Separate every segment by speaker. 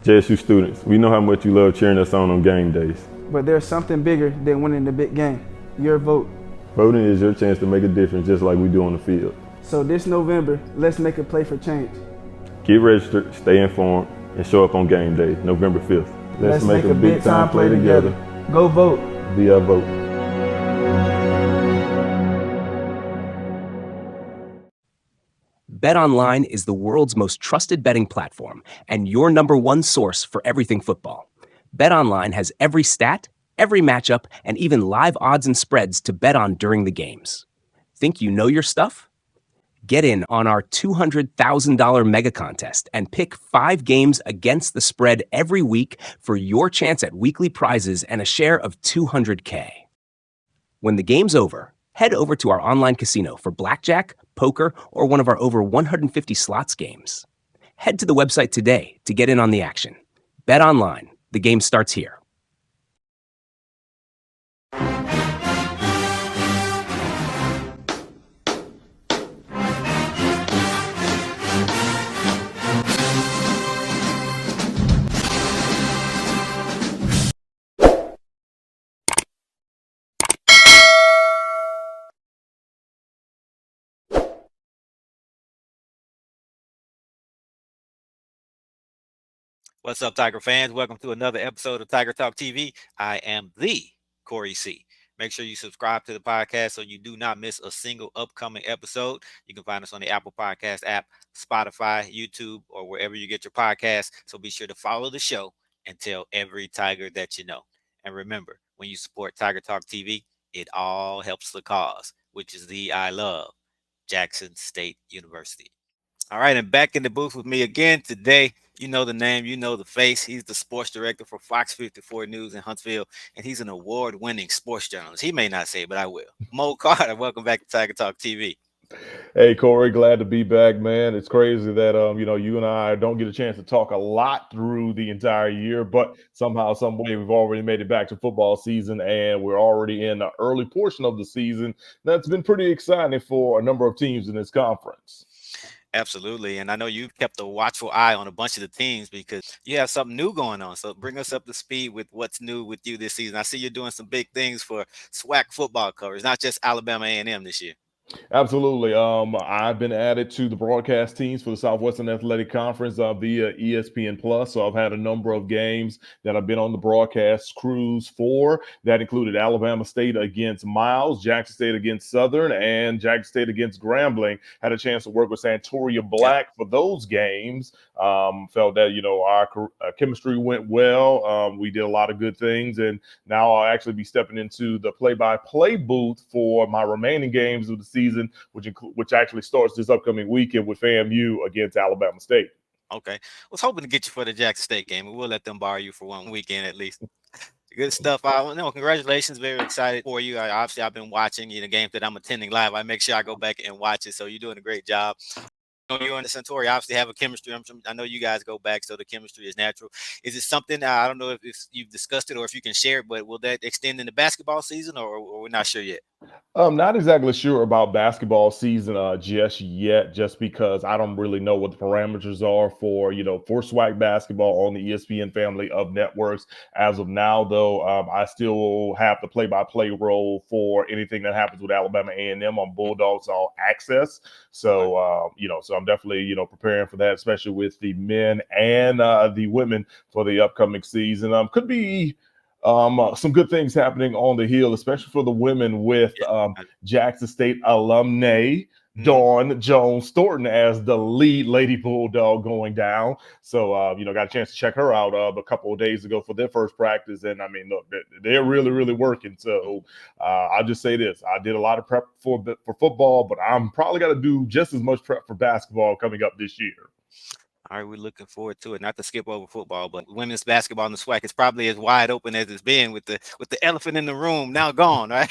Speaker 1: JSU students, we know how much you love cheering us on game days.
Speaker 2: But there's something bigger than winning the big game. Your vote.
Speaker 1: Voting is your chance to make a difference just like we do on the field.
Speaker 2: So this November, let's make a play for change.
Speaker 1: Get registered, stay informed, and show up on game day, November 5th.
Speaker 2: Let's make a big time play together. Go vote.
Speaker 1: Be our vote.
Speaker 3: BetOnline is the world's most trusted betting platform and your number one source for everything football. BetOnline has every stat, every matchup, and even live odds and spreads to bet on during the games. Think you know your stuff? Get in on our $200,000 mega contest and pick 5 games against the spread every week for your chance at weekly prizes and a share of $200K. When the game's over, head over to our online casino for blackjack, poker, or one of our over 150 slots games. Head to the website today to get in on the action. Bet online. The game starts here.
Speaker 4: What's up, Tiger fans? Welcome to another episode of Tiger Talk TV. I am the Corey C. Make sure you subscribe to the podcast so you do not miss a single upcoming episode. You can find us on the Apple Podcast app, Spotify, YouTube, or wherever you get your podcasts. So be sure to follow the show and tell every Tiger that you know. And remember, when you support Tiger Talk TV, it all helps the cause, which is the I love Jackson State University. All right, and back in the booth with me again today. You know the name, you know the face. He's the sports director for Fox 54 News in Huntsville, and he's an award-winning sports journalist. He may not say it, but I will. Mo Carter, welcome back to Tiger Talk TV.
Speaker 5: Hey, Corey, glad to be back, man. It's crazy that, you and I don't get a chance to talk a lot through the entire year, but somehow, some way, we've already made it back to football season, and we're already in the early portion of the season. That's been pretty exciting for a number of teams in this conference.
Speaker 4: Absolutely. And I know you've kept a watchful eye on a bunch of the teams because you have something new going on. So bring us up to speed with what's new with you this season. I see you're doing some big things for SWAC football coverage, not just Alabama A&M this year.
Speaker 5: Absolutely. I've been added to the broadcast teams for the Southwestern Athletic Conference via ESPN Plus. So I've had a number of games that I've been on the broadcast crews for. That included Alabama State against Miles, Jackson State against Southern, and Jackson State against Grambling. Had a chance to work with Santoria Black for those games. Felt that, our chemistry went well. We did a lot of good things. And now I'll actually be stepping into the play-by-play booth for my remaining games of the season, which actually starts this upcoming weekend with FAMU against Alabama State.
Speaker 4: Okay. I was hoping to get you for the Jackson State game. We'll let them borrow you for one weekend at least. Good stuff. Congratulations. Very excited for you. I've been watching the games that I'm attending live. I make sure I go back and watch it. So you're doing a great job. You and the Centauri obviously have a chemistry. I know you guys go back, so the chemistry is natural. Is it something, I don't know if you've discussed it or if you can share it, but will that extend in the basketball season or we're not sure yet?
Speaker 5: I'm not exactly sure about basketball season just yet, just because I don't really know what the parameters are for SWAC basketball on the ESPN family of networks. As of now, though, I still have the play-by-play role for anything that happens with Alabama A&M on Bulldogs All Access. So, so I'm definitely, preparing for that, especially with the men and the women for the upcoming season. Could be some good things happening on the hill, especially for the women with Jackson State alumnae Dawn Jones Thornton as the lead Lady Bulldog going down. So, got a chance to check her out a couple of days ago for their first practice. And I mean, look, they're really, really working. So I'll just say this. I did a lot of prep for football, but I'm probably going to do just as much prep for basketball coming up this year.
Speaker 4: All right, we're looking forward to it. Not to skip over football, but women's basketball in the SWAC is probably as wide open as it's been with the elephant in the room now gone, right?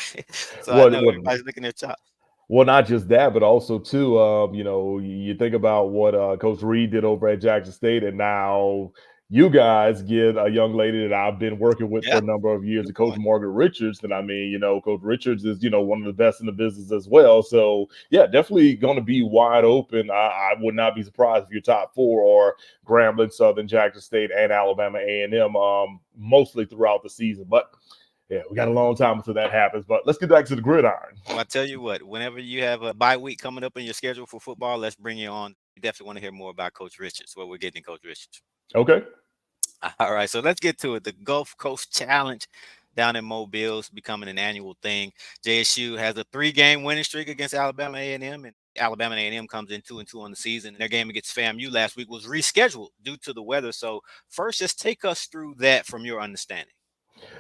Speaker 4: So I know everybody's looking at chops.
Speaker 5: Well, not just that, but also too, you think about what Coach Reed did over at Jackson State, and now, you guys get a young lady that I've been working with for
Speaker 4: Yeah,
Speaker 5: a number of years,
Speaker 4: good
Speaker 5: Coach
Speaker 4: point.
Speaker 5: Margaret Richards. And I mean, Coach Richards is, one of the best in the business as well. So yeah, definitely going to be wide open. I would not be surprised if your top four are Grambling, Southern, Jackson State, and Alabama A&M, mostly throughout the season. But yeah, we got a long time until that happens. But let's get back to the gridiron.
Speaker 4: Well, I tell you what, whenever you have a bye week coming up in your schedule for football, let's bring you on. We definitely want to hear more about Coach Richards, what we're getting in Coach Richards.
Speaker 5: Okay.
Speaker 4: All right, so let's get to it. The Gulf Coast Challenge down in Mobile is becoming an annual thing. JSU has a 3-game winning streak against Alabama A&M, and Alabama A&M comes in 2-2 on the season. Their game against FAMU last week was rescheduled due to the weather. So first, just take us through that from your understanding.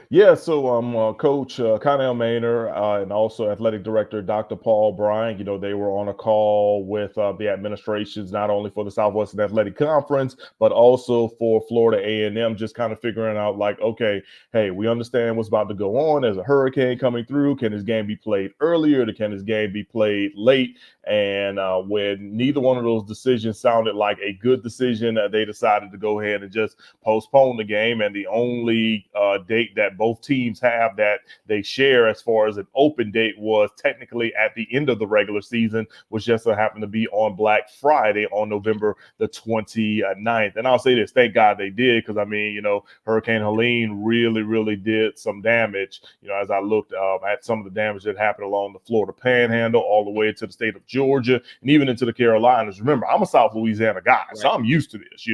Speaker 5: Yeah, so Coach Connell Maynor and also Athletic Director Dr. Paul Bryant, they were on a call with the administrations, not only for the Southwestern Athletic Conference, but also for Florida A&M, just kind of figuring out like, okay, hey, we understand what's about to go on. There's a hurricane coming through. Can this game be played earlier? Can this game be played late? And when neither one of those decisions sounded like a good decision, they decided to go ahead and just postpone the game. And the only date that both teams have that they share as far as an open date was technically at the end of the regular season, which just so happened to be on Black Friday on November the 29th. And I'll say this, thank God they did, because I mean, Hurricane Helene really, really did some damage. As I looked at some of the damage that happened along the Florida Panhandle, all the way to the state of Georgia, and even into the Carolinas. Remember, I'm a South Louisiana guy, so I'm used to this.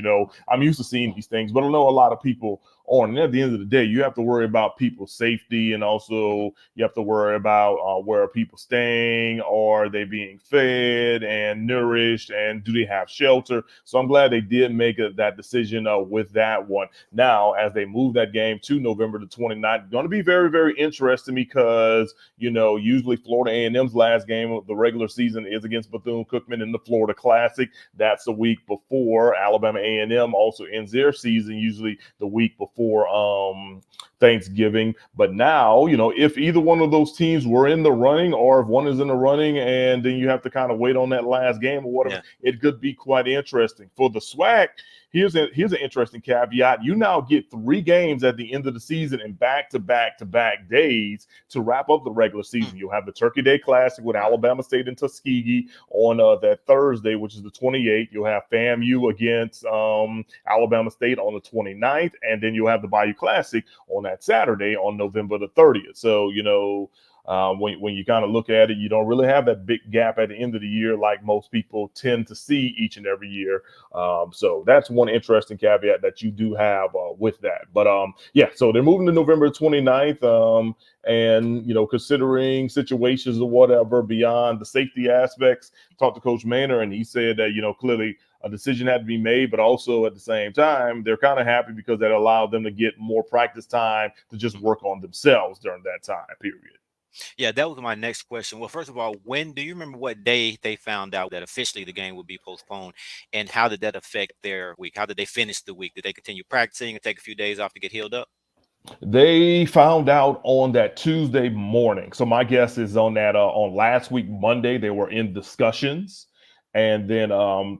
Speaker 5: I'm used to seeing these things, but I know a lot of people on. And at the end of the day, you have to worry about people's safety, and also you have to worry about where are people staying, are they being fed and nourished, and do they have shelter? So I'm glad they did make that decision with that one. Now, as they move that game to November the 29th, going to be very, very interesting because, usually Florida A&M's last game of the regular season is against Bethune-Cookman in the Florida Classic. That's the week before. Alabama A&M also ends their season usually the week before Thanksgiving. But now, if either one of those teams were in the running, or if one is in the running and then you have to kind of wait on that last game or whatever, it could be quite interesting. For the SWAC, here's an interesting caveat. You now get 3 games at the end of the season in back-to-back-to-back days to wrap up the regular season. You'll have the Turkey Day Classic with Alabama State and Tuskegee on that Thursday, which is the 28th. You'll have FAMU against Alabama State on the 29th, and then you'll have the Bayou Classic on that Saturday on November the 30th. So, when you kind of look at it, you don't really have that big gap at the end of the year like most people tend to see each and every year. So that's one interesting caveat that you do have with that. But so they're moving to November 29th. And, considering situations or whatever beyond the safety aspects, talked to Coach Maynor, and he said that, clearly a decision had to be made, but also at the same time, they're kind of happy because that allowed them to get more practice time to just work on themselves during that time period.
Speaker 4: Yeah, that was my next question. Well, first of all, when do you remember what day they found out that officially the game would be postponed, and how did that affect their week? How did they finish the week? Did they continue practicing and take a few days off to get healed up?
Speaker 5: They found out on that Tuesday morning. So my guess is on that on last week Monday they were in discussions, and then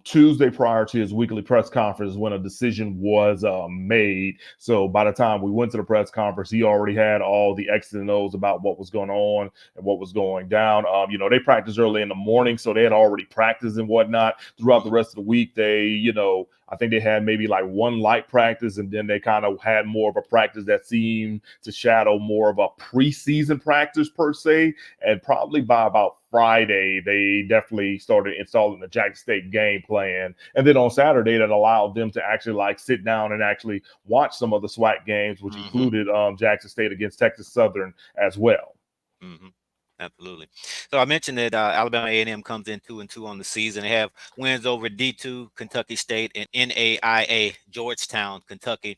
Speaker 5: Tuesday prior to his weekly press conference when a decision was made. So by the time we went to the press conference, he already had all the X's and O's about what was going on and what was going down. They practiced early in the morning, so they had already practiced and whatnot. Throughout the rest of the week, they, I think they had maybe like one light practice, and then they kind of had more of a practice that seemed to shadow more of a preseason practice per se. And probably by about Friday, they definitely started installing the Jackson State game plan. And then on Saturday, that allowed them to actually like sit down and actually watch some of the SWAC games, which included Jackson State against Texas Southern as well.
Speaker 4: Absolutely. So I mentioned that Alabama A&M comes in 2-2 on the season. They have wins over D2 Kentucky State and NAIA Georgetown, Kentucky,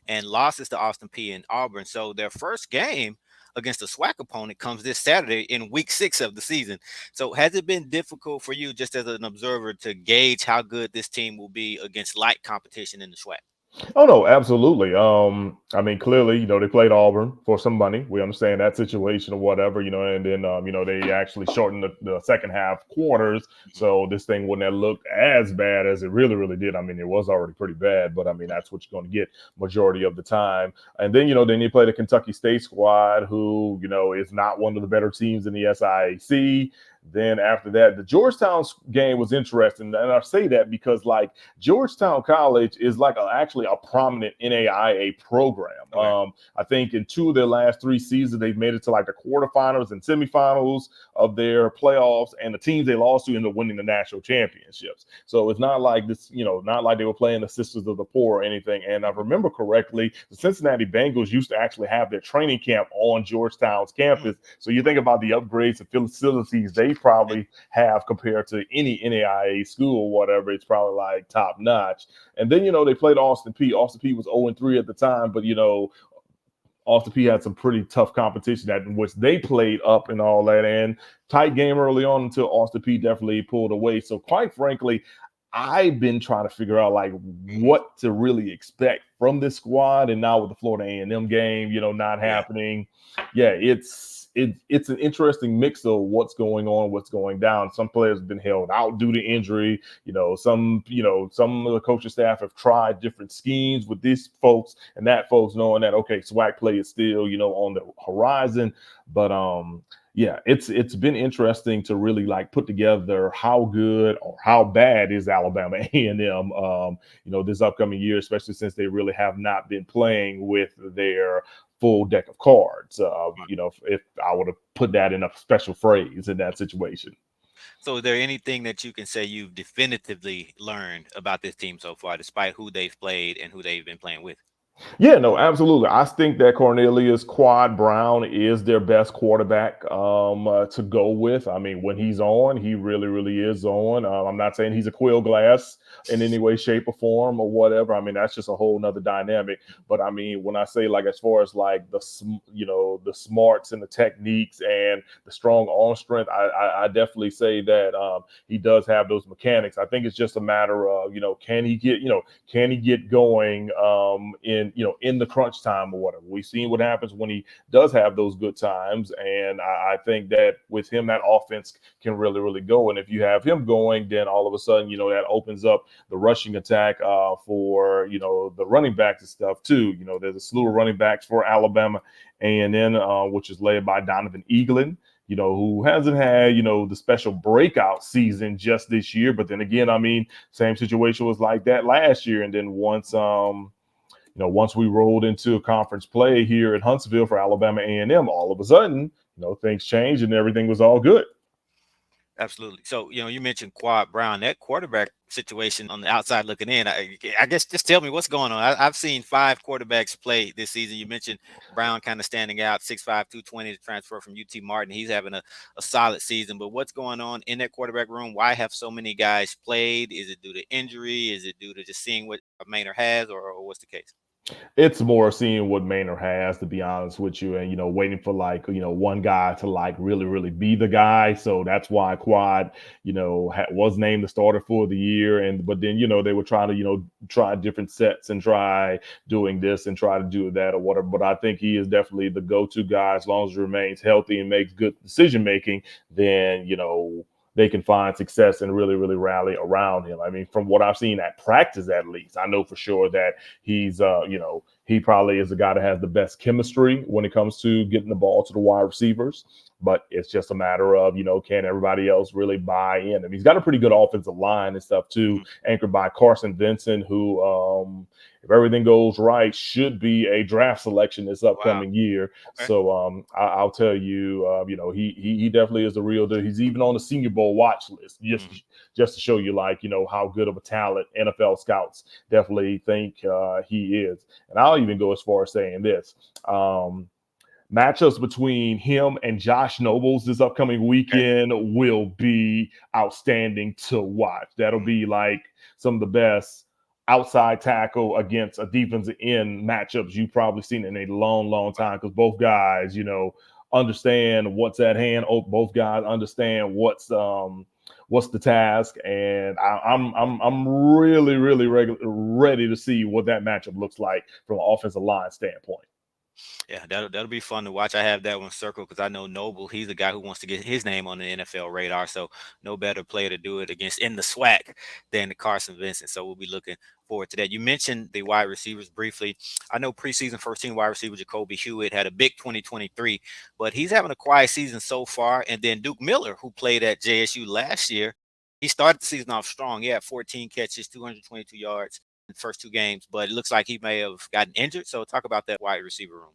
Speaker 4: and losses to Austin P and Auburn. So their first game against a SWAC opponent comes this Saturday in week 6 of the season. So has it been difficult for you, just as an observer, to gauge how good this team will be against light competition in the SWAC?
Speaker 5: Oh no, absolutely. I mean, clearly, they played Auburn for some money. We understand that situation or whatever, and then they actually shortened the second half quarters,
Speaker 4: Mhm.
Speaker 5: so this thing wouldn't have looked as bad as it really, really did. I mean, it was already pretty bad, but I mean, that's what you're going to get majority of the time. And then then you play the Kentucky State squad, who is not one of the better teams in the SIAC. Then after that, the Georgetown game was interesting, and I say that because like Georgetown College is like actually a prominent NAIA program.
Speaker 4: Okay.
Speaker 5: I think in 2 of their last 3 seasons, they've made it to like the quarterfinals and semifinals of their playoffs, and the teams they lost to end up winning the national championships. So it's not like this, not like they were playing the Sisters of the Poor or anything. And I remember correctly, the Cincinnati Bengals used to actually have their training camp on Georgetown's campus. So you think about the upgrades and facilities they probably have compared to any NAIA school or whatever, it's probably like top notch. And then, they played Austin Peay. Austin Peay was 0-3 at the time, but, Austin Peay had some pretty tough competition that in which they played up and all that, and tight game early on until Austin Peay definitely pulled away. So quite frankly, I've been trying to figure out like what to really expect from this squad. And now with the Florida A&M game, not
Speaker 4: Yeah.
Speaker 5: happening, yeah, it's an interesting mix of what's going on, what's going down. Some players have been held out due to injury. Some of the coaching staff have tried different schemes with these folks and that folks, knowing that okay, SWAC play is still on the horizon. But yeah, it's been interesting to really like put together how good or how bad is Alabama A&M this upcoming year, especially since they really have not been playing with their full deck of cards. If I would have put that in a special phrase in that situation.
Speaker 4: So is there anything that you can say you've definitively learned about this team so far, despite who they've played and who they've been playing with?
Speaker 5: Yeah, no, absolutely. I think that Cornelius Quad Brown is their best quarterback to go with. I mean, when he's on, he really, really is on. I'm not saying he's a quill glass in any way, shape, or form or whatever. I mean, that's just a whole nother dynamic. But I mean, when I say like as far as like the smarts and the techniques and the strong arm strength, I definitely say that he does have those mechanics. I think it's just a matter of can he get going in the crunch time or whatever. We've seen what happens when he does have those good times, and I think that with him, that offense can really, really go. And if you have him going, then all of a sudden, that opens up the rushing attack for the running backs and stuff too. There's a slew of running backs for Alabama A&M, which is led by Donovan Eaglin, who hasn't had, the special breakout season just this year. But then again, I mean, same situation was like that last year. And then once we rolled into a conference play here at Huntsville for Alabama A&M, all of a sudden, things changed and everything was all good.
Speaker 4: Absolutely. So, you mentioned Quad Brown, that quarterback situation on the outside looking in. I guess just tell me what's going on. I've seen 5 quarterbacks play this season. You mentioned Brown kind of standing out, 6'5", 220 to transfer from UT Martin. He's having a solid season. But what's going on in that quarterback room? Why have so many guys played? Is it due to injury? Is it due to just seeing what Maynard has, or what's the case?
Speaker 5: It's more seeing what Maynard has, to be honest with you, and waiting for like one guy to like really, really be the guy. So that's why Quad, was named the starter for the year, and but then they were trying to try different sets and try doing this and try to do that or whatever. But I think he is definitely the go-to guy as long as he remains healthy and makes good decision making. Then they can find success and really, really rally around him. I mean, from what I've seen at practice, at least, I know for sure that he's, he probably is the guy that has the best chemistry when it comes to getting the ball to the wide receivers. But it's just a matter of, can everybody else really buy in? I mean, he's got a pretty good offensive line and stuff too, anchored by Carson Vincent, who, if everything goes right, should be a draft selection this upcoming year.
Speaker 4: Okay.
Speaker 5: So I'll tell you, he definitely is a real deal. He's even on the Senior Bowl watch list, just to show you like how good of a talent NFL scouts definitely think he is. And I'll even go as far as saying this. Matchups between him and Josh Nobles this upcoming weekend will be outstanding to watch. That'll be like some of the best outside tackle against a defensive end matchups you've probably seen in a long, long time, because both guys, understand what's at hand. Both guys understand what's the task, and I'm really ready to see what that matchup looks like from an offensive line standpoint.
Speaker 4: Yeah, that'll be fun to watch. I have that one circled because I know Noble. He's the guy who wants to get his name on the NFL radar. So no better player to do it against in the SWAC than Carson Vincent. So we'll be looking forward to that. You mentioned the wide receivers briefly. I know preseason first team wide receiver Jacoby Hewitt had a big 2023, but he's having a quiet season so far. And then Duke Miller, who played at JSU last year, he started the season off strong. He had 14 catches, 222 yards in the first two games, but it looks like he may have gotten injured. So talk about that wide receiver room.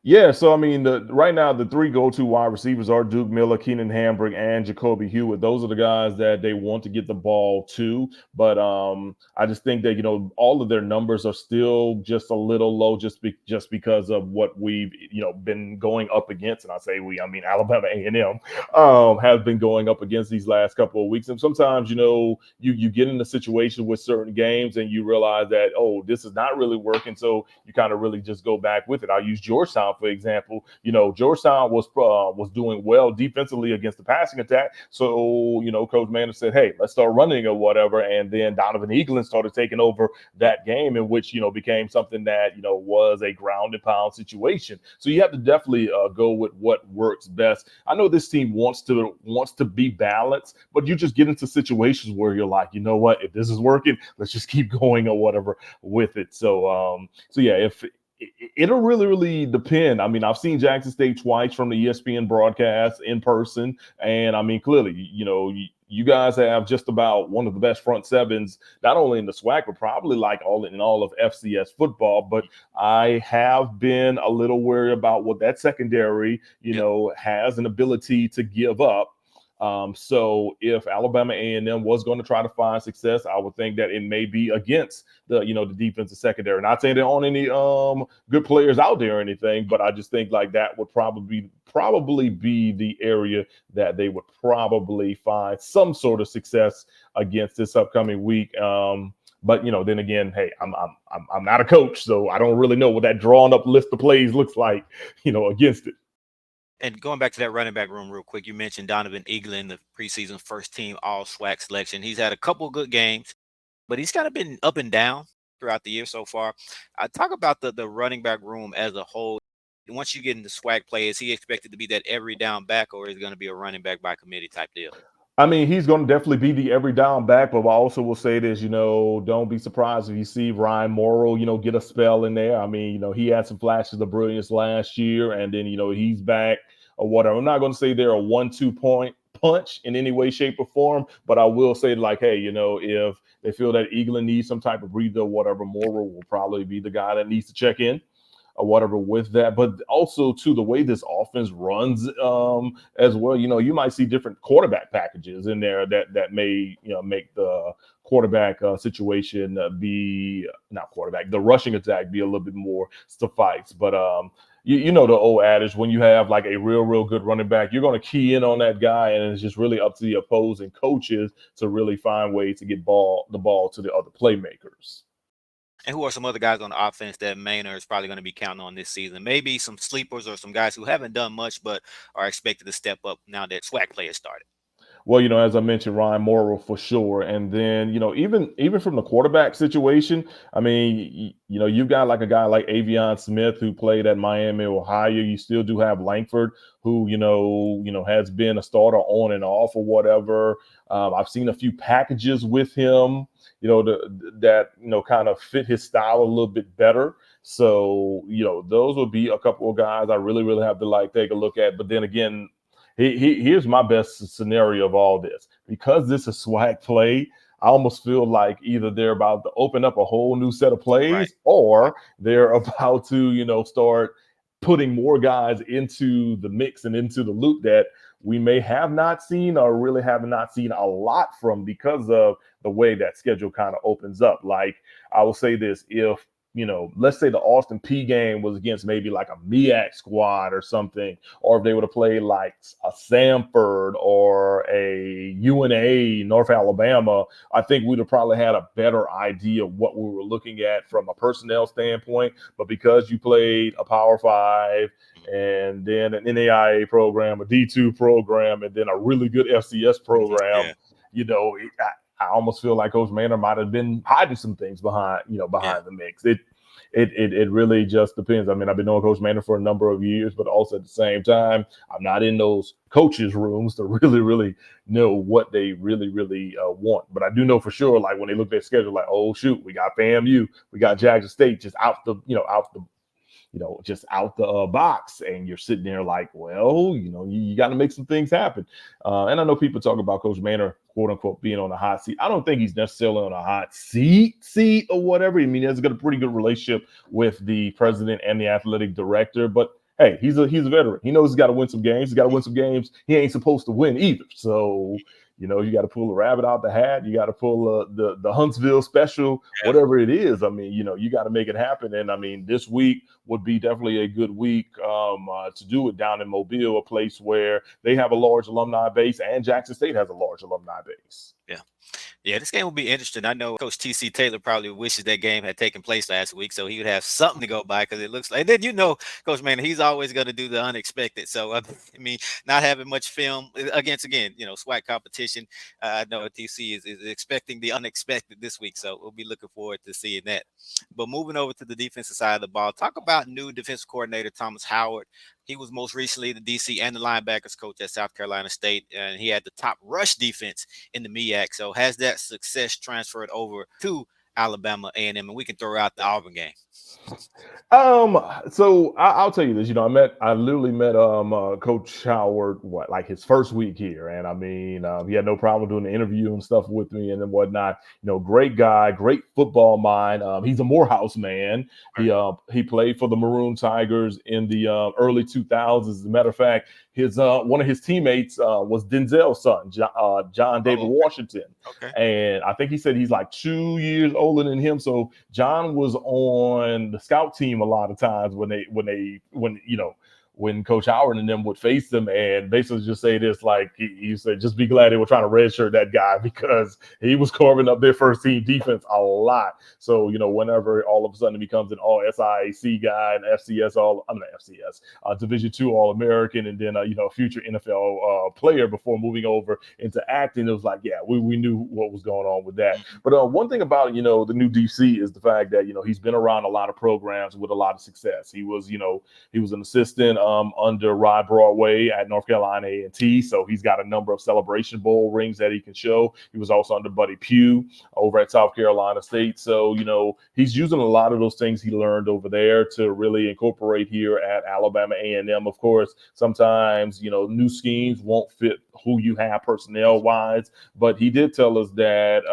Speaker 5: Yeah, so I mean, right now the three go-to wide receivers are Duke Miller, Keenan Hambrick, and Jacoby Hewitt. Those are the guys that they want to get the ball to. But I just think that all of their numbers are still just a little low, just because of what we've been going up against. And I say we, I mean Alabama A&M has been going up against these last couple of weeks. And sometimes you get in a situation with certain games and you realize that this is not really working, so you kind of really just go back with it. I'll use Georgetown for example. Georgetown was doing well defensively against the passing attack. So, Coach Manning said, hey, let's start running or whatever. And then Donovan Eaglin started taking over that game, in which, became something that, was a ground and pound situation. So you have to definitely go with what works best. I know this team wants to be balanced, but you just get into situations where you're like, you know what, if this is working, let's just keep going or whatever with it. So yeah, if it'll really depend. I mean, I've seen Jackson State twice from the ESPN broadcast in person, and I mean, clearly, you guys have just about one of the best front sevens, not only in the SWAC, but probably like all of FCS football. But I have been a little worried about what that secondary, has an ability to give up. So if Alabama A&M was going to try to find success, I would think that it may be against the defensive secondary. Not saying there aren't any good players out there or anything, but I just think like that would probably be the area that they would probably find some sort of success against this upcoming week. But then again, hey, I'm not a coach, so I don't really know what that drawn up list of plays looks like, against it.
Speaker 4: And going back to that running back room real quick, you mentioned Donovan Eaglin, the preseason first team all SWAC selection. He's had a couple good games, but he's kind of been up and down throughout the year so far. I talk about the running back room as a whole. Once you get into SWAC play, is he expected to be that every down back, or is it going to be a running back by committee type deal?
Speaker 5: I mean, he's going to definitely be the every down back, but I also will say this, don't be surprised if you see Ryan Morrow, get a spell in there. I mean, he had some flashes of brilliance last year, and then, he's back or whatever. I'm not going to say they're a 1-2 point punch in any way, shape, or form, but I will say like, hey, if they feel that Eaglin needs some type of breather or whatever, Morrow will probably be the guy that needs to check in or whatever with that. But also to the way this offense runs as well, you might see different quarterback packages in there that may make the quarterback situation the rushing attack be a little bit more suffice. But the old adage, when you have like a real good running back, you're going to key in on that guy, and it's just really up to the opposing coaches to really find ways to get the ball to the other playmakers.
Speaker 4: And who are some other guys on the offense that Maynard is probably going to be counting on this season? Maybe some sleepers or some guys who haven't done much but are expected to step up now that SWAC play has started.
Speaker 5: Well, as I mentioned, Ryan Morrow for sure. And then, even from the quarterback situation, I mean, you've got like a guy like Avion Smith who played at Miami, Ohio. You still do have Langford who, has been a starter on and off or whatever. I've seen a few packages with him, that kind of fit his style a little bit better. So, those would be a couple of guys I really have to take a look at. But then again, here's my best scenario of all this. Because this is SWAC play, I almost feel like either they're about to open up a whole new set of plays, right, or they're about to, start putting more guys into the mix and into the loop that we may have not seen or really have not seen a lot from because of the way that schedule kind of opens up. Like, I will say this, if let's say the Austin P game was against maybe like a MEAC squad or something, or if they would have played like a Samford or a UNA, North Alabama, I think we'd have probably had a better idea of what we were looking at from a personnel standpoint. But because you played a Power 5 and then an NAIA program, a D2 program, and then a really good FCS program, I almost feel like Coach Manor might have been hiding some things behind the mix. It really just depends. I mean, I've been knowing Coach Manor for a number of years, but also at the same time, I'm not in those coaches' rooms to really know what they really want. But I do know for sure, like when they look at their schedule, like, oh shoot, we got FAMU, we got Jackson State just just out the box, and you're sitting there like, well, you got to make some things happen. And I know people talk about Coach Manor, quote unquote, being on the hot seat. I don't think he's necessarily on a hot seat or whatever. I mean, he's got a pretty good relationship with the president and the athletic director, but hey, he's a veteran. He knows he's got to win some games. He's got to win some games he ain't supposed to win either. So, you got to pull a rabbit out the hat. You got to pull the Huntsville special, whatever it is. I mean, you got to make it happen. And I mean, this week would be definitely a good week to do it down in Mobile, a place where they have a large alumni base, and Jackson State has a large alumni base.
Speaker 4: Yeah, this game will be interesting. I know Coach T.C. Taylor probably wishes that game had taken place last week, so he would have something to go by, because it looks like. And then Coach Manor, he's always going to do the unexpected. So I mean, not having much film against SWAC competition. I know T.C. is expecting the unexpected this week, so we'll be looking forward to seeing that. But moving over to the defensive side of the ball, talk about new defensive coordinator Thomas Howard. He was most recently the DC and the linebackers coach at South Carolina State, and he had the top rush defense in the MEAC. So has that success transferred over to Alabama A&M? And we can throw out the Auburn game.
Speaker 5: So I'll tell you this. I literally met Coach Howard like his first week here, and I mean, he had no problem doing the interview and stuff with me and then whatnot. Great guy, great football mind. He's a Morehouse man. He played for the Maroon Tigers in the early 2000s. As a matter of fact, his one of his teammates was Denzel's son, John David Washington.
Speaker 4: Okay.
Speaker 5: And I think he said he's like 2 years older than him. So John was on the scout team a lot of times when Coach Howard and them would face them, and basically just say this, like he said, just be glad they were trying to redshirt that guy, because he was carving up their first team defense a lot. So, whenever all of a sudden he becomes an all SIAC guy and Division II All-American, and then, a future NFL player before moving over into acting, it was like, yeah, we knew what was going on with that. But one thing about, the new DC is the fact that, he's been around a lot of programs with a lot of success. He was an assistant under Rod Broadway at North Carolina A&T. So he's got a number of Celebration Bowl rings that he can show. He was also under Buddy Pugh over at South Carolina State. So, he's using a lot of those things he learned over there to really incorporate here at Alabama A&M. Of course, sometimes, new schemes won't fit who you have personnel-wise, but he did tell us that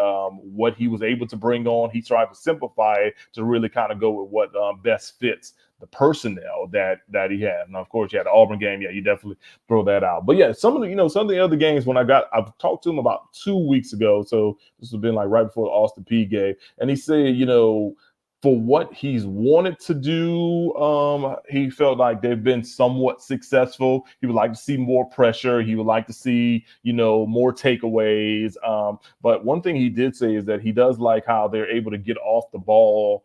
Speaker 5: what he was able to bring on, he tried to simplify it to really kind of go with what best fits the personnel that he had. And of course, you had the Auburn game. Yeah, you definitely throw that out. But yeah, some of the other games I've talked to him about 2 weeks ago. So this has been like right before the Austin Peay game. And he said, for what he's wanted to do, he felt like they've been somewhat successful. He would like to see more pressure. He would like to see, more takeaways. But one thing he did say is that he does like how they're able to get off the ball,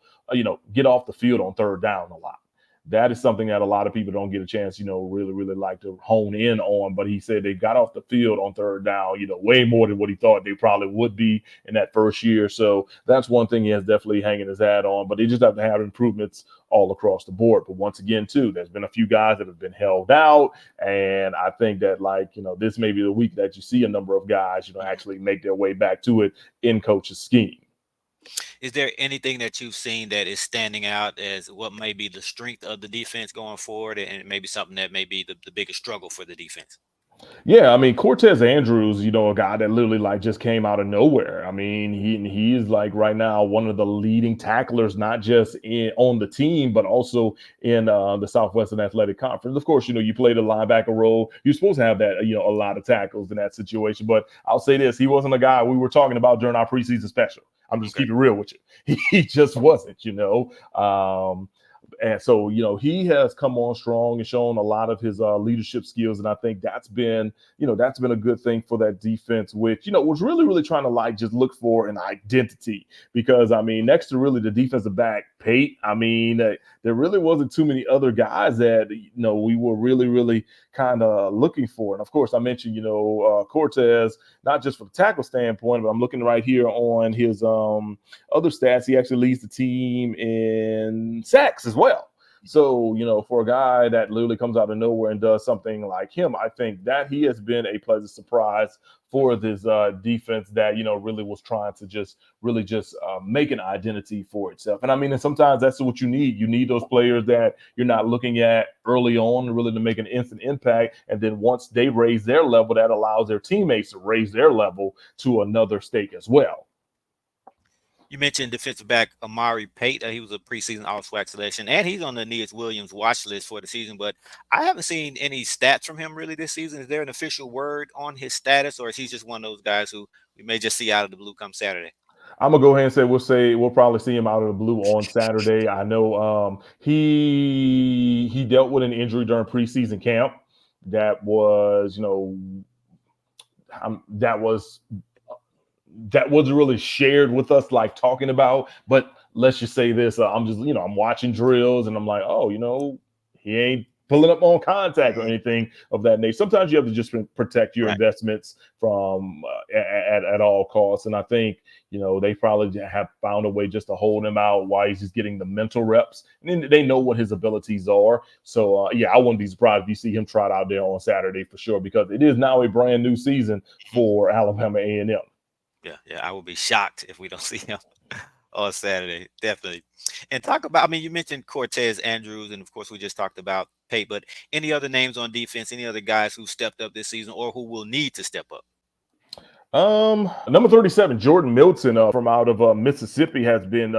Speaker 5: get off the field on third down a lot. That is something that a lot of people don't get a chance, really like to hone in on. But he said they got off the field on third down, way more than what he thought they probably would be in that first year. So that's one thing he has definitely hanging his hat on. But they just have to have improvements all across the board. But once again, too, there's been a few guys that have been held out. And I think that, this may be the week that you see a number of guys, actually make their way back to it in coach's scheme.
Speaker 4: Is there anything that you've seen that is standing out as what may be the strength of the defense going forward, and maybe something that may be the biggest struggle for the defense?
Speaker 5: Yeah, I mean, Cortez Andrews, a guy that literally just came out of nowhere. I mean, he is right now one of the leading tacklers, not just on the team, but also in the Southwestern Athletic Conference. Of course, you play the linebacker role. You're supposed to have that, a lot of tackles in that situation. But I'll say this, he wasn't a guy we were talking about during our preseason special. I'm just keeping it real with you. He just wasn't, and so, he has come on strong and shown a lot of his leadership skills. And I think that's been a good thing for that defense, which, was really, really trying to just look for an identity. Because, next to really the defensive back, Pate, there really wasn't too many other guys that, we were really, really kind of looking for. And of course, I mentioned, Cortez, not just from the tackle standpoint, but I'm looking right here on his other stats. He actually leads the team in sacks as well. So, for a guy that literally comes out of nowhere and does something like him, I think that he has been a pleasant surprise for this defense that, really was trying to just make an identity for itself. And and sometimes that's what you need. You need those players that you're not looking at early on really to make an instant impact. And then once they raise their level, that allows their teammates to raise their level to another stake as well.
Speaker 4: You mentioned defensive back Amari Pate. He was a preseason All-SWAC selection, and he's on the Aeneas Williams watch list for the season. But I haven't seen any stats from him really this season. Is there an official word on his status, or is he just one of those guys who we may just see out of the blue come Saturday?
Speaker 5: I'm gonna go ahead and say we'll probably see him out of the blue on Saturday. I know he dealt with an injury during preseason camp that was that wasn't really shared with us, like talking about. But let's just say this: I'm watching drills and I'm like, oh, he ain't pulling up on contact or anything of that nature. Sometimes you have to just protect your investments from at all costs. And I think, they probably have found a way just to hold him out while he's just getting the mental reps. And then they know what his abilities are. So, I wouldn't be surprised if you see him trot out there on Saturday for sure, because it is now a brand new season for Alabama A&M.
Speaker 4: Yeah, I would be shocked if we don't see him on Saturday, definitely. And talk about, you mentioned Cortez Andrews, and of course we just talked about Pate, but any other names on defense, any other guys who stepped up this season or who will need to step up?
Speaker 5: Number 37, Jordan Milton from out of Mississippi has been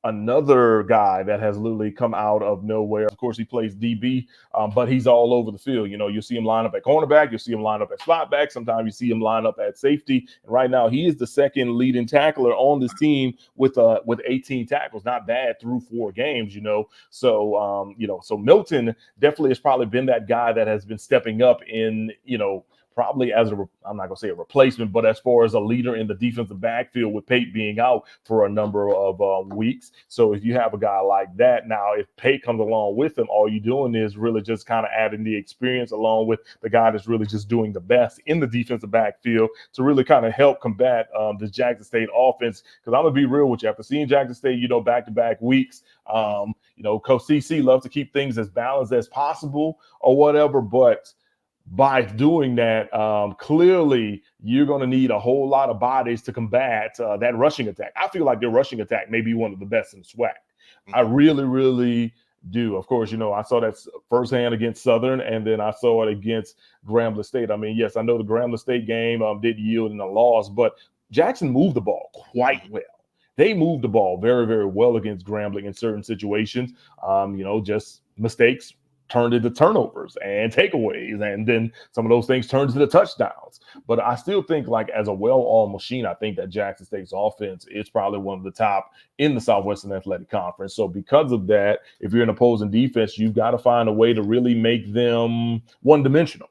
Speaker 5: another guy that has literally come out of nowhere. Of course, he plays DB, but he's all over the field. You'll see him line up at cornerback. You'll see him line up at slot back. Sometimes you see him line up at safety. And right now, he is the second leading tackler on this team with 18 tackles. Not bad through 4 games, So, so Milton definitely has probably been that guy that has been stepping up in, probably as I'm not going to say a replacement, but as far as a leader in the defensive backfield with Pate being out for a number of weeks. So if you have a guy like that, now if Pate comes along with him, all you're doing is really just kind of adding the experience along with the guy that's really just doing the best in the defensive backfield to really kind of help combat this Jackson State offense. Because I'm going to be real with you, after seeing Jackson State, back-to-back weeks, Coach CC loves to keep things as balanced as possible or whatever, but by doing that, clearly you're going to need a whole lot of bodies to combat that rushing attack. I feel like their rushing attack may be one of the best in the SWAC. I really, really do. Of course, I saw that firsthand against Southern, and then I saw it against Grambling State. Yes, I know the Grambling State game did yield in a loss, but Jackson moved the ball quite well. They moved the ball very, very well against Grambling in certain situations. Just mistakes turned into turnovers and takeaways, and then some of those things turned into touchdowns. But I still think, as a well-oiled machine, I think that Jackson State's offense is probably one of the top in the Southwestern Athletic Conference. So because of that, if you're an opposing defense, you've got to find a way to really make them one-dimensional.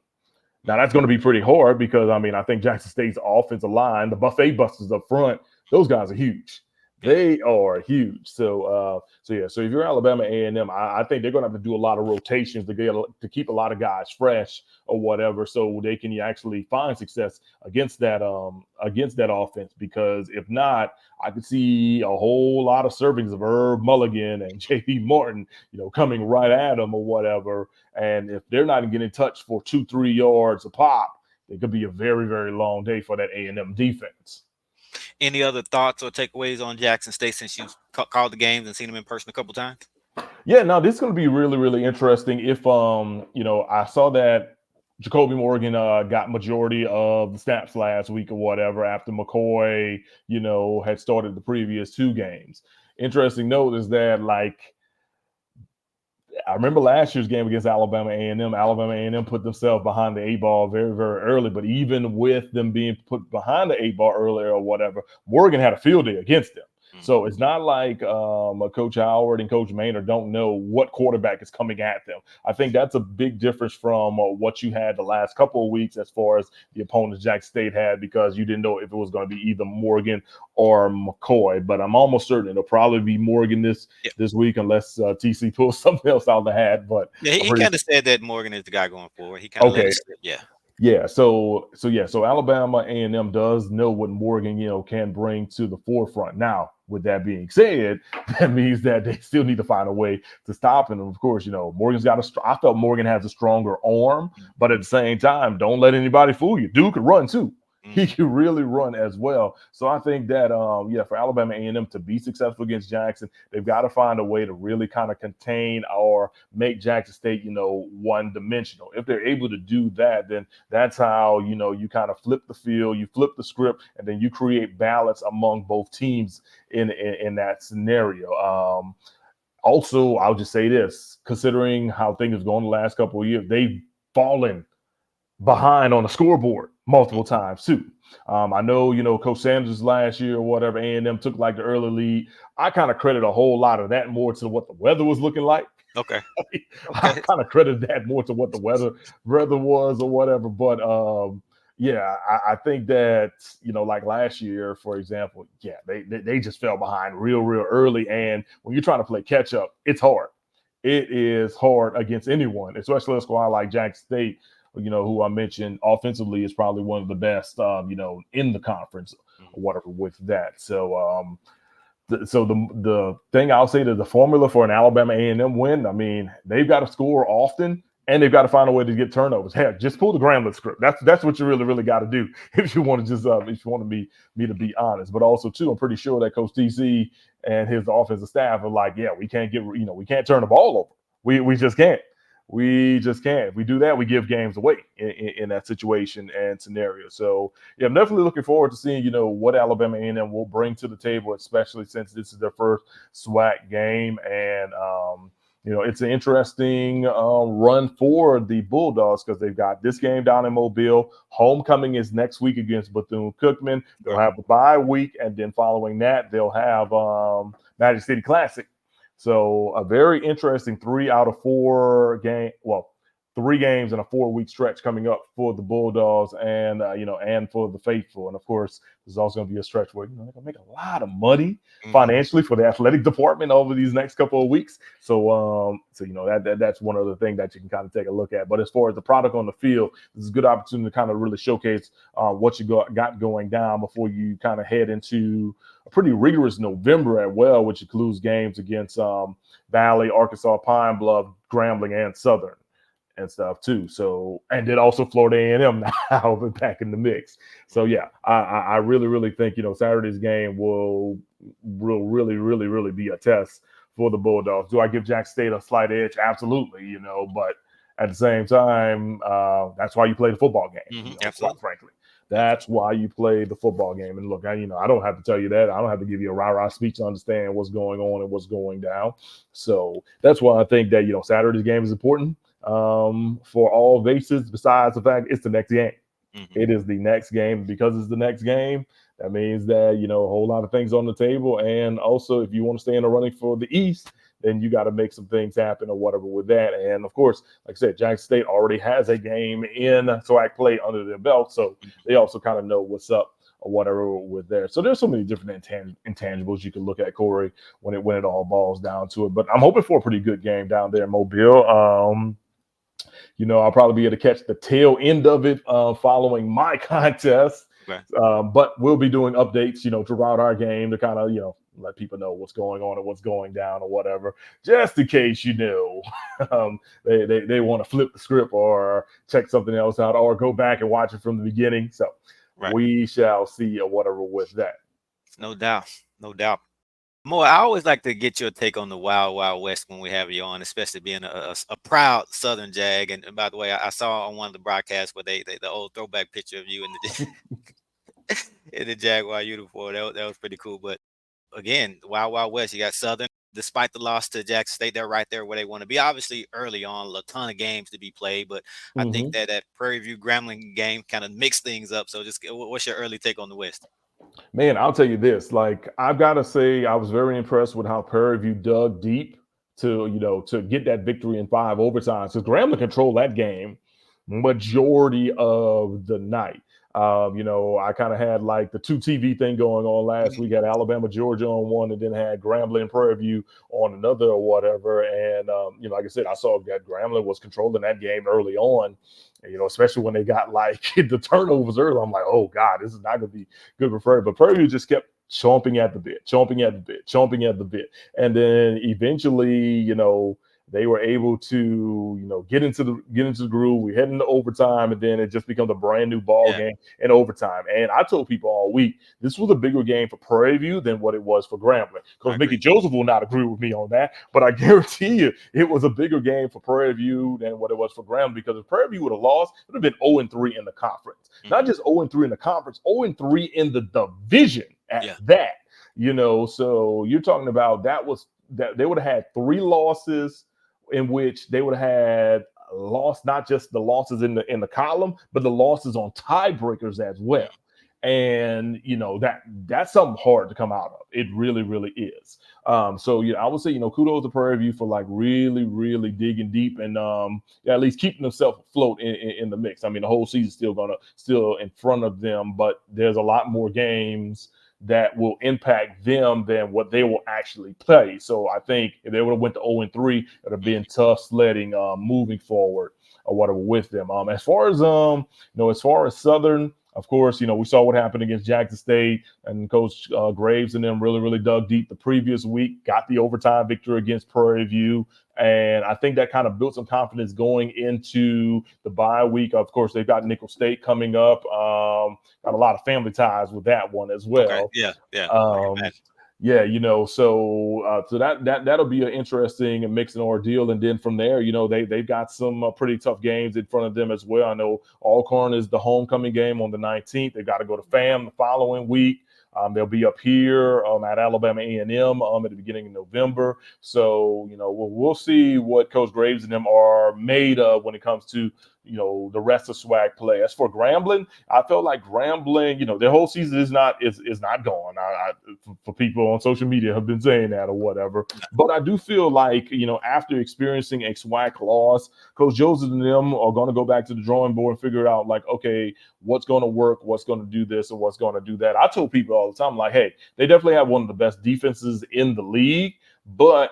Speaker 5: Now, that's going to be pretty hard because, I think Jackson State's offensive line, the buffet busters up front, those guys are huge. They are huge. So if you're Alabama A&M, I think they're going to have to do a lot of rotations to keep a lot of guys fresh or whatever, so they can actually find success against that offense. Because if not, I could see a whole lot of servings of Herb Mulligan and J.P. Martin, coming right at them or whatever. And if they're not getting touched for 2-3 yards a pop, it could be a very, very long day for that A&M defense.
Speaker 4: Any other thoughts or takeaways on Jackson State since you've called the games and seen them in person a couple times?
Speaker 5: Yeah, no, this is going to be really, really interesting. If I saw that Jacoby Morgan got majority of the snaps last week or whatever after McCoy, had started the previous 2 games. Interesting note is that, I remember last year's game against Alabama A&M. Alabama A&M put themselves behind the 8 ball very, very early. But even with them being put behind the 8 ball earlier or whatever, Morgan had a field day against them. So it's not like Coach Howard and Coach Maynard don't know what quarterback is coming at them. I think that's a big difference from what you had the last couple of weeks as far as the opponents Jackson State had, because you didn't know if it was going to be either Morgan or McCoy. But I'm almost certain it'll probably be Morgan this week, unless TC pulls something else out of the hat. But
Speaker 4: yeah, he kind of said that Morgan is the guy going forward. He kind of let it slip.
Speaker 5: So Alabama A&M does know what Morgan, can bring to the forefront. Now, with that being said, that means that they still need to find a way to stop him. And of course, Morgan's I felt Morgan has a stronger arm, but at the same time, don't let anybody fool you. Dude could run too. He can really run as well. So I think that, for Alabama A&M to be successful against Jackson, they've got to find a way to really kind of contain or make Jackson State, one-dimensional. If they're able to do that, then that's how, you kind of flip the field, you flip the script, and then you create balance among both teams in that scenario. Also, I'll just say this, considering how things have gone the last couple of years, they've fallen behind on the scoreboard multiple times too. I know, Coach Sanders last year or whatever, A&M took like the early lead. I kind of credit a whole lot of that more to what the weather was looking like.
Speaker 4: Okay.
Speaker 5: I kind of credit that more to what the weather was or whatever. But I think that, like last year, for example, they just fell behind real early. And when you're trying to play catch up, it's hard. It is hard against anyone, especially a squad like Jackson State, who I mentioned offensively is probably one of the best, in the conference or whatever with that. So, the thing I'll say, that the formula for an Alabama A&M win, I mean, they've got to score often and they've got to find a way to get turnovers. Heck, just pull the Grambling script. That's what you really got to do if you want to just if you want me to be honest. But also too, I'm pretty sure that Coach TC and his offensive staff are like, we can't we can't turn the ball over. We just can't. We just can't. If we do that, we give games away in that situation and scenario. So, I'm definitely looking forward to seeing, what Alabama A&M will bring to the table, especially since this is their first SWAC game. And, it's an interesting run for the Bulldogs because they've got this game down in Mobile. Homecoming is next week against Bethune-Cookman. They'll have a bye week, and then following that, they'll have Magic City Classic. So a very interesting 3 out of 4 3 games in a 4-week stretch coming up for the Bulldogs and, and for the faithful. And of course, there's also going to be a stretch where, they're going to make a lot of money financially for the athletic department over these next couple of weeks. So, that's one other thing that you can kind of take a look at. But as far as the product on the field, this is a good opportunity to kind of really showcase what you got going down before you kind of head into a pretty rigorous November as well, which includes games against Valley, Arkansas, Pine Bluff, Grambling, and Southern and stuff too. So, and then also Florida A&M now back in the mix. So I really think, Saturday's game will really be a test for the Bulldogs. Do I give Jackson State a slight edge? Absolutely, but at the same time, that's why you play the football game. Quite frankly. That's why you play the football game. And look, I don't have to tell you that. I don't have to give you a rah-rah speech to understand what's going on and what's going down. So that's why I think that, Saturday's game is important for all bases, besides the fact it's the next game. It is the next game. Because it's the next game, that means that, a whole lot of things on the table. And also, if you want to stay in the running for the East, then you got to make some things happen or whatever with that. And of course, like I said, Jackson State already has a game in SWAC play under their belt. So they also kind of know what's up or whatever with there. So there's so many different intangibles you can look at, Corey, when it all boils down to it. But I'm hoping for a pretty good game down there in Mobile. I'll probably be able to catch the tail end of it following my contest.
Speaker 4: Okay.
Speaker 5: But we'll be doing updates, throughout our game to kind of, let people know what's going on or what's going down or whatever, just in case, they want to flip the script or check something else out or go back and watch it from the beginning. So we shall see or whatever with that.
Speaker 4: No doubt. More, I always like to get your take on the Wild Wild West when we have you on, especially being a proud Southern Jag. And by the way, I saw on one of the broadcasts where they the old throwback picture of you in the in the Jaguar uniform. That was pretty cool. But again, Wild Wild West, you got Southern. Despite the loss to Jackson State, they're right there where they want to be. Obviously, early on, a ton of games to be played, but I think that Prairie View Grambling game kind of mixed things up. So, just what's your early take on the West?
Speaker 5: Man, I'll tell you this. Like, I've got to say, I was very impressed with how Prairie View dug deep to get that victory in 5 overtimes. Because Grambling controlled that game majority of the night. I kind of had like the two TV thing going on last week. Had Alabama, Georgia on one, and then had Grambling and Prairie View on another or whatever. And like I said, I saw that Grambling was controlling that game early on. Especially when they got like the turnovers early. I'm like, oh God, this is not going to be good for Prairie. But Prairie View just kept chomping at the bit, chomping at the bit, chomping at the bit. And then eventually, they were able to, get into the groove. We head into overtime, and then it just becomes a brand new ball game in overtime. And I told people all week this was a bigger game for Prairie View than what it was for Grambling. Because Mickey Joseph will not agree with me on that, but I guarantee you it was a bigger game for Prairie View than what it was for Grambling. Because if Prairie View would have lost, it would have been 0-3 in the conference. Not just 0-3 in the conference, 0-3 in the division at that. So you're talking about that they would have had 3 losses, in which they would have had lost not just the losses in the column, but the losses on tiebreakers as well. And that's something hard to come out of. It really, really is. I would say kudos to Prairie View for like really, really digging deep and at least keeping themselves afloat in the mix. I mean, the whole season's still in front of them, but there's a lot more games that will impact them than what they will actually play. So I think if they would have went to 0-3, it would have been tough sledding moving forward or whatever with them. As far as Southern, of course, we saw what happened against Jackson State, and Coach Graves and them really, really dug deep the previous week, got the overtime victory against Prairie View. And I think that kind of built some confidence going into the bye week. Of course, they've got Nickel State coming up. Got a lot of family ties with that one as well.
Speaker 4: Okay. Yeah.
Speaker 5: So that'll be an interesting and mixing ordeal. And then from there, they've got some pretty tough games in front of them as well. I know Alcorn is the homecoming game on the 19th. They've got to go to FAM the following week. They'll be up here at Alabama A&M at the beginning of November. So, we'll see what Coach Graves and them are made of when it comes to, the rest of SWAC play. As for Grambling, I felt like Grambling, their whole season is not gone. For people on social media have been saying that or whatever. But I do feel like, after experiencing a SWAC loss, Coach Joseph and them are going to go back to the drawing board and figure out like, okay, what's going to work, what's going to do this, and what's going to do that. I told people all the time, like, hey, they definitely have one of the best defenses in the league,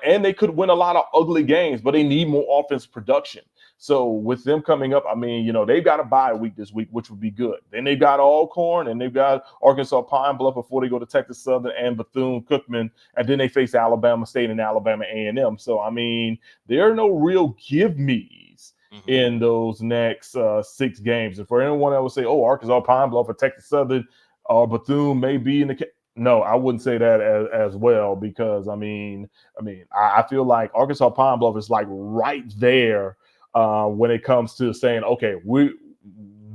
Speaker 5: and they could win a lot of ugly games, but they need more offensive production. So with them coming up, I mean, they've got a bye week this week, which would be good. Then they've got Alcorn and they've got Arkansas Pine Bluff before they go to Texas Southern and Bethune-Cookman, and then they face Alabama State and Alabama A&M. So, I mean, there are no real give-me's in those next 6 games. And for anyone that would say, oh, Arkansas Pine Bluff or Texas Southern or Bethune may be in the no, I wouldn't say that as well, because I feel like Arkansas Pine Bluff is like right there when it comes to saying, okay, we're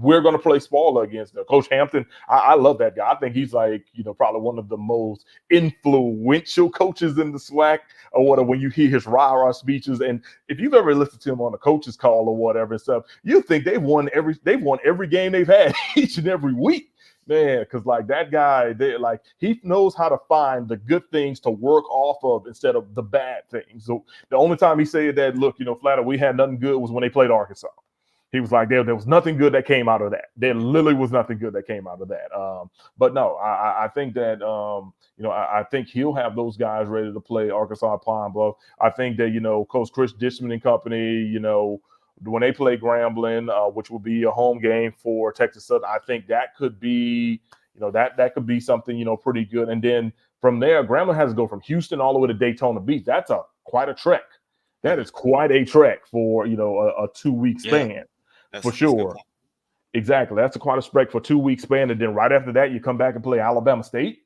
Speaker 5: going to play smaller against them. Coach Hampton, I love that guy. I think he's like, probably one of the most influential coaches in the SWAC or whatever. When you hear his rah-rah speeches, and if you've ever listened to him on a coach's call or whatever and stuff, you think they've won every game they've had each and every week. Man, because like that guy, he knows how to find the good things to work off of instead of the bad things. So the only time he said that, look, flat out, we had nothing good was when they played Arkansas. He was like, there was nothing good that came out of that. There literally was nothing good that came out of that. But no, I think that, I think he'll have those guys ready to play Arkansas Pine Bluff. I think that, Coach Chris Dishman and company, when they play Grambling, which will be a home game for Texas Southern, I think that could be, that could be something, pretty good. And then from there, Grambling has to go from Houston all the way to Daytona Beach. That's quite a trek. That is quite a trek for, a 2-week span, for sure. Exactly. That's quite a trek for a 2-week span. And then right after that, you come back and play Alabama State.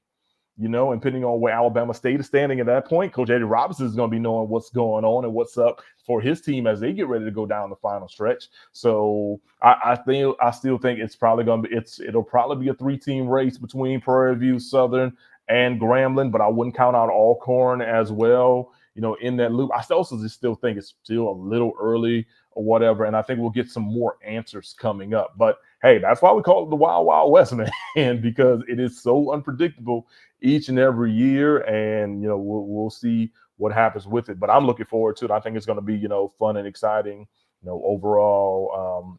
Speaker 5: And depending on where Alabama State is standing at that point, Coach Eddie Robinson is going to be knowing what's going on and what's up for his team as they get ready to go down the final stretch. So I still think it's probably going to be it'll probably be a 3-team race between Prairie View, Southern, and Grambling, but I wouldn't count out Alcorn as well. in that loop. I also just still think it's still a little early or whatever, and I think we'll get some more answers coming up. But hey, that's why we call it the Wild Wild West, man, because it is so unpredictable each and every year, and we'll see what happens with it. But I'm looking forward to it. I think it's going to be fun and exciting, overall.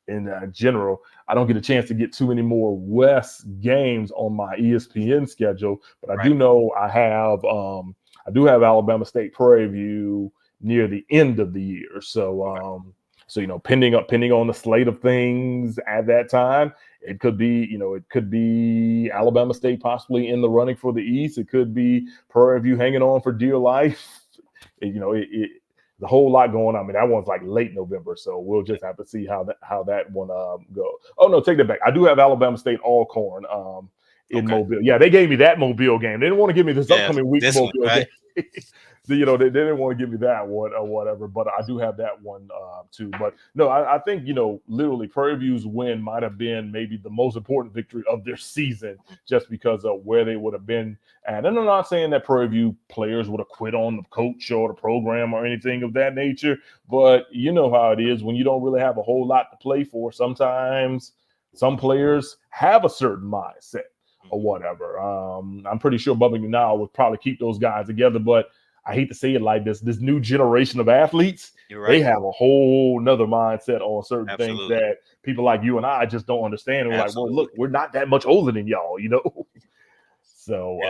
Speaker 5: In general, I don't get a chance to get too many more West games on my ESPN schedule, but I do know I do have Alabama State Prairie View near the end of the year. So pending on the slate of things at that time, it could be Alabama State possibly in the running for the East. It could be Prairie View hanging on for dear life. The whole lot going on. I mean, that one's like late November, so we'll just have to see how that one goes. Oh no, take that back. I do have Alabama State Alcorn in Mobile. Yeah, they gave me that Mobile game. They didn't want to give me this upcoming week Mobile game. They didn't want to give me that one or whatever, but I do have that one too. But no, I think literally Prairie View's win might have been maybe the most important victory of their season, just because of where they would have been at. And I'm not saying that Prairie View players would have quit on the coach or the program or anything of that nature, but you know how it is when you don't really have a whole lot to play for. Sometimes some players have a certain mindset or whatever. I'm pretty sure Bubba McNall would probably keep those guys together, but I hate to say it like this new generation of athletes, they have a whole nother mindset on certain things that people like you and I just don't understand. And we're like, well, look, we're not that much older than y'all, So,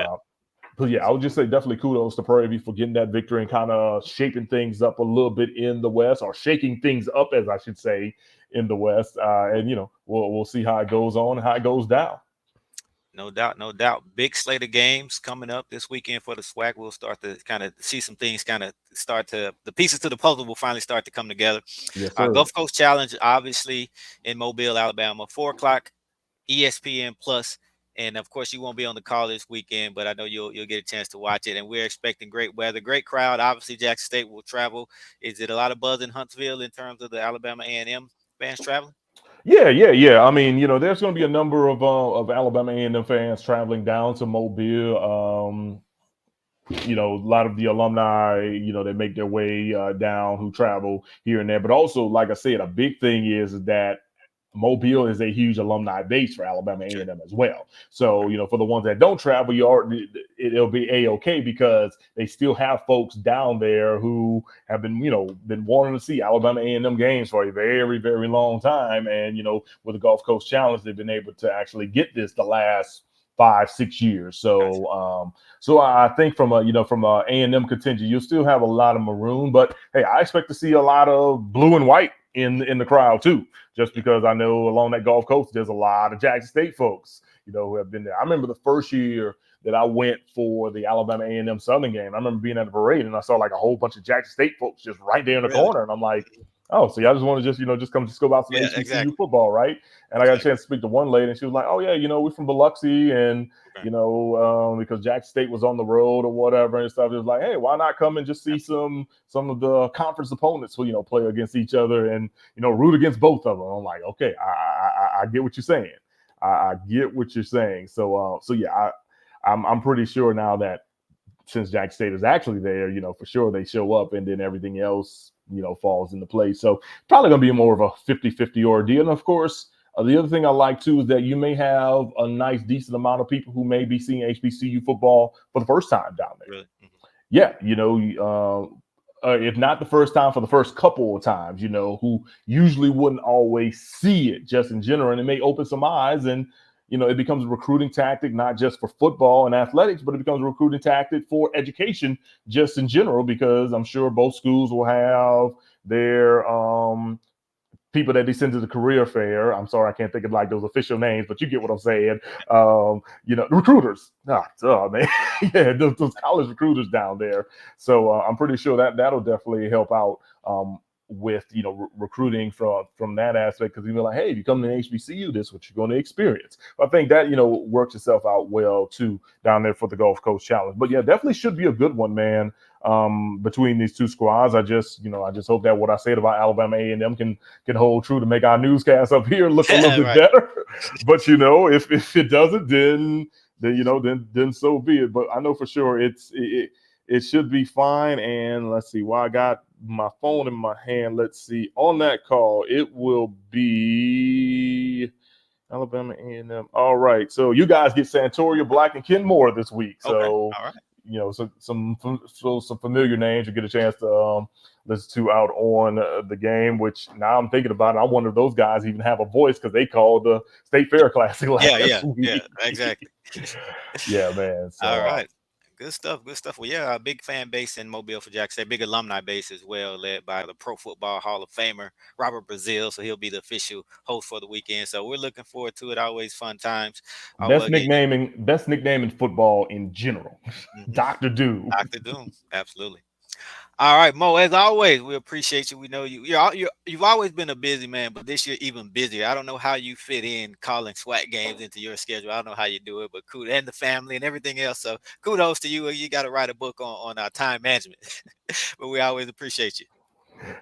Speaker 5: but yeah, I would just say definitely kudos to Prairie View for getting that victory and kind of shaping things up a little bit in the West, or shaking things up, as I should say, in the West. And, we'll see how it goes on and how it goes down.
Speaker 4: No doubt, no doubt. Big slate of games coming up this weekend for the SWAC. We'll start to kind of see some things the pieces to the puzzle will finally start to come together.
Speaker 5: Yes, sir.
Speaker 4: Gulf Coast Challenge, obviously, in Mobile, Alabama, 4 o'clock, ESPN Plus. And of course, you won't be on the call this weekend, but I know you'll get a chance to watch it. And we're expecting great weather, great crowd. Obviously, Jackson State will travel. Is it a lot of buzz in Huntsville in terms of the Alabama A&M fans traveling?
Speaker 5: Yeah. I mean, there's going to be a number of Alabama A&M fans traveling down to Mobile. A lot of the alumni, they make their way down who travel here and there. But also, like I said, a big thing is that Mobile is a huge alumni base for Alabama A&M as well. So, for the ones that don't travel, it'll be A-okay, because they still have folks down there who have been wanting to see Alabama A&M games for a very, very long time. And, with the Gulf Coast Challenge, they've been able to actually get this the last 5-6 years. So, so I think from a A&M contingent, you'll still have a lot of maroon, but hey, I expect to see a lot of blue and white in the crowd too, just because I know along that Gulf Coast, there's a lot of Jackson State folks, who have been there. I remember the first year that I went for the Alabama A&M Southern game. I remember being at the parade and I saw like a whole bunch of Jackson State folks just right there in the corner. And I'm like, oh, so y'all just want to just go out some HBCU football, right? And I got a chance to speak to one lady, and she was like, oh yeah, we're from Biloxi, and because Jackson State was on the road or whatever and stuff. It was like, hey, why not come and just see some of the conference opponents who play against each other and root against both of them. I'm like, okay, I get what you're saying. I get what you're saying. So yeah, I'm pretty sure now that since Jackson State is actually there, for sure they show up, and then everything else falls into place. So probably going to be more of a 50-50 ordeal. And of course, the other thing I like too is that you may have a nice, decent amount of people who may be seeing HBCU football for the first time down there.
Speaker 4: Really?
Speaker 5: Yeah, if not the first time, for the first couple of times, who usually wouldn't always see it just in general, and it may open some eyes, and it becomes a recruiting tactic, not just for football and athletics, but it becomes a recruiting tactic for education just in general, because I'm sure both schools will have their people that they send to the career fair. I'm sorry, I can't think of like those official names, but you get what I'm saying. The recruiters. Man. Yeah, those college recruiters down there. So I'm pretty sure that'll definitely help out with recruiting from that aspect, because you'll be like, hey, if you come to HBCU, this is what you're going to experience. I think that works itself out well too down there for the Gulf Coast Challenge. But yeah, definitely should be a good one, man. Between these two squads, I just hope that what I said about Alabama A&M can hold true to make our newscast up here look a little bit better. But if it doesn't, then so be it. But I know for sure it should be fine. And let's see, while I got my phone in my hand, let's see, on that call, it will be Alabama A&M. All right, so you guys get Santoria Black and Ken Moore this week.
Speaker 4: Okay.
Speaker 5: So,
Speaker 4: All right.
Speaker 5: you know, some familiar names you get a chance to listen to out on the game. Which now I'm thinking about it, I wonder if those guys even have a voice because they called the State Fair Classic last week.
Speaker 4: Yeah, exactly.
Speaker 5: Yeah, man. So,
Speaker 4: All right. Good stuff. Good stuff. Well, yeah, a big fan base in Mobile for Jackson State, big alumni base as well, led by the Pro Football Hall of Famer Robert Brazil. So he'll be the official host for the weekend. So we're looking forward to it. Always fun times.
Speaker 5: best nickname in football in general, Dr. Doom.
Speaker 4: Dr. Doom. Absolutely. All right, Mo. As always, we appreciate you. We know you've always been a busy man, but this year even busier. I don't know how you fit in calling SWAC games into your schedule. I don't know how you do it, but kudos, and the family and everything else. So kudos to you. You got to write a book on time management. But we always appreciate you.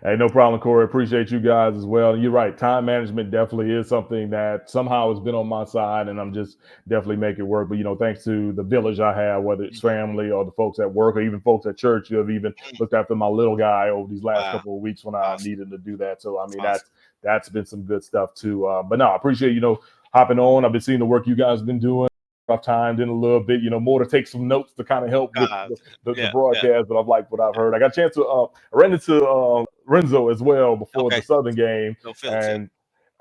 Speaker 5: Hey, no problem, Corey. Appreciate you guys as well. You're right. Time management definitely is something that somehow has been on my side, and I'm just definitely making it work. But, you know, thanks to the village I have, whether it's family or the folks at work or even folks at church, who have even looked after my little guy over these last couple of weeks when I needed to do that. So, I mean, that's been some good stuff too. But no, I appreciate, you know, hopping on. I've been seeing the work you guys have been doing. I've timed in a little bit, you know, more to take some notes to kind of help with the broadcast. But I've liked what I've heard. I got a chance to I ran into Renzo as well before the Southern game, and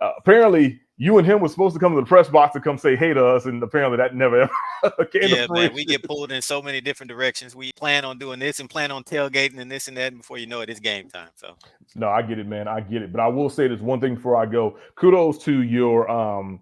Speaker 5: apparently you and him were supposed to come to the press box to come say hey to us, and apparently that never ever came to fruition.
Speaker 4: Man, we get pulled in so many different directions. We plan on doing this and plan on tailgating and this and that, and before you know it, it's game time. So
Speaker 5: no, I get it, man. I get it. But I will say this one thing before I go. Kudos to your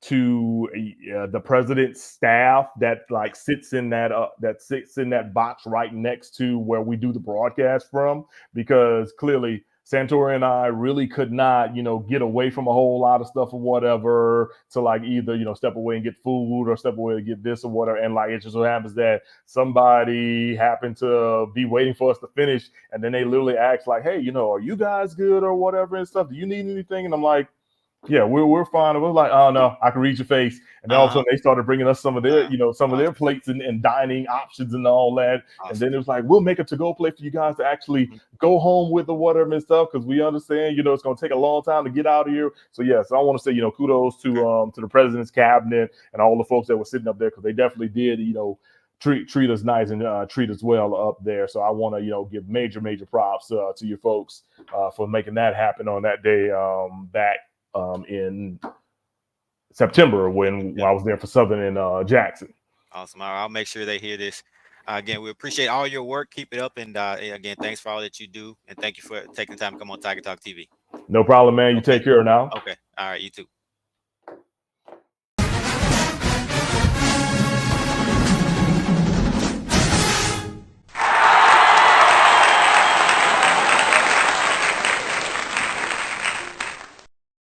Speaker 5: the president's staff that like sits in that box right next to where we do the broadcast from, because clearly Santori and I really could not, you know, get away from a whole lot of stuff or whatever to like either, you know, step away and get food or step away to get this or whatever. And like, it just so happens that somebody happened to be waiting for us to finish. And then they literally asked like, hey, you know, are you guys good or whatever and stuff? Do you need anything? And I'm like, yeah, we're fine. And we're like, oh no, I can read your face. And then all of a sudden they started bringing us some of their, you know, some of their plates and dining options and all that. And then it was like, we'll make a to-go plate for you guys to actually go home with or whatever and stuff, because we understand, you know, it's going to take a long time to get out of here. So yes, I want to say, you know, kudos to the president's cabinet and all the folks that were sitting up there, because they definitely did, you know, treat us nice and treat us well up there. So I want to, you know, give major props to your folks for making that happen on that day back in September when I was there for Southern and Jackson.
Speaker 4: Awesome. I'll make sure they hear this. Again, we appreciate all your work. Keep it up. And again, thanks for all that you do. And thank you for taking the time to come on Tiger Talk TV.
Speaker 5: No problem, man. You take care now.
Speaker 4: Okay. All right. You too.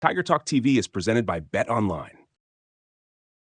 Speaker 3: Tiger Talk TV is presented by Bet Online.